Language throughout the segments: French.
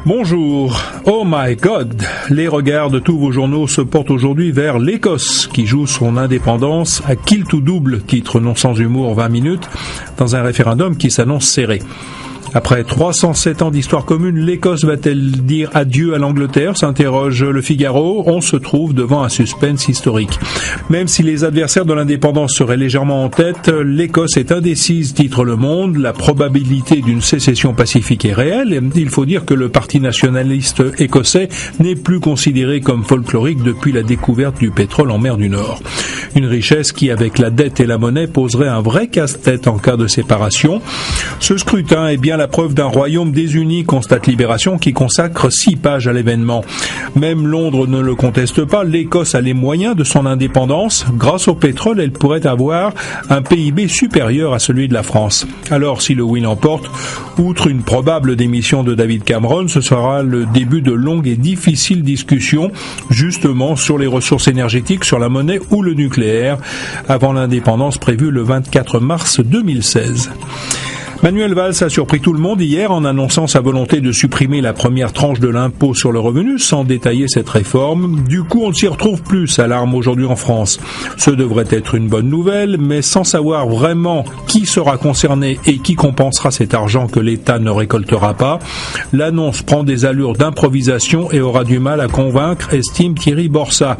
Bonjour. Oh my God. Les regards de tous vos journaux se portent aujourd'hui vers l'Écosse, qui joue son indépendance à kilt ou double, titre non sans humour 20 minutes, dans un référendum qui s'annonce serré. Après 307 ans d'histoire commune, l'Écosse va-t-elle dire adieu à l'Angleterre, s'interroge Le Figaro. On se trouve devant un suspense historique. Même si les adversaires de l'indépendance seraient légèrement en tête, l'Écosse est indécise, titre Le Monde. La probabilité d'une sécession pacifique est réelle. Il faut dire que le parti nationaliste écossais n'est plus considéré comme folklorique depuis la découverte du pétrole en mer du Nord. Une richesse qui, avec la dette et la monnaie, poserait un vrai casse-tête en cas de séparation. Ce scrutin est bien la preuve d'un royaume désuni, constate Libération, qui consacre 6 pages à l'événement. Même Londres ne le conteste pas, l'Écosse a les moyens de son indépendance. Grâce au pétrole, elle pourrait avoir un PIB supérieur à celui de la France. Alors, si le oui l'emporte, outre une probable démission de David Cameron, ce sera le début de longues et difficiles discussions, justement sur les ressources énergétiques, sur la monnaie ou le nucléaire, avant l'indépendance prévue le 24 mars 2016. Manuel Valls a surpris tout le monde hier en annonçant sa volonté de supprimer la première tranche de l'impôt sur le revenu sans détailler cette réforme. Du coup, on ne s'y retrouve plus, s'alarme aujourd'hui en France. Ce devrait être une bonne nouvelle, mais sans savoir vraiment qui sera concerné et qui compensera cet argent que l'État ne récoltera pas, l'annonce prend des allures d'improvisation et aura du mal à convaincre, estime Thierry Borsat.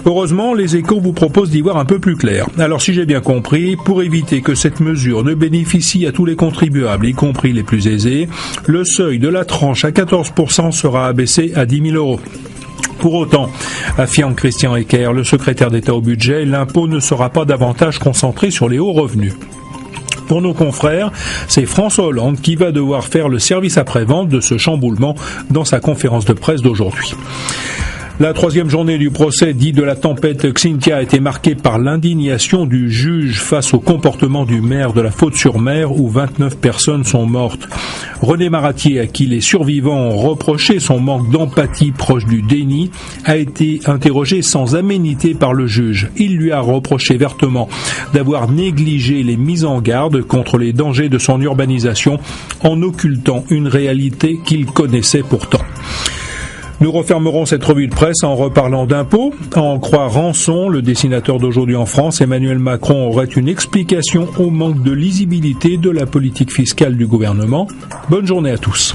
Heureusement, les Échos vous proposent d'y voir un peu plus clair. Alors, si j'ai bien compris, pour éviter que cette mesure ne bénéficie à tous les contribuables, y compris les plus aisés, le seuil de la tranche à 14% sera abaissé à 10 000 euros. Pour autant, affirme Christian Eckert, le secrétaire d'État au budget, l'impôt ne sera pas davantage concentré sur les hauts revenus. Pour nos confrères, c'est François Hollande qui va devoir faire le service après-vente de ce chamboulement dans sa conférence de presse d'aujourd'hui. La troisième journée du procès dit de la tempête Xynthia a été marquée par l'indignation du juge face au comportement du maire de la Faute-sur-Mer où 29 personnes sont mortes. René Maratier, à qui les survivants ont reproché son manque d'empathie proche du déni, a été interrogé sans aménité par le juge. Il lui a reproché vertement d'avoir négligé les mises en garde contre les dangers de son urbanisation en occultant une réalité qu'il connaissait pourtant. Nous refermerons cette revue de presse en reparlant d'impôts. À en croire Rançon, le dessinateur d'Aujourd'hui en France, Emmanuel Macron aurait une explication au manque de lisibilité de la politique fiscale du gouvernement. Bonne journée à tous.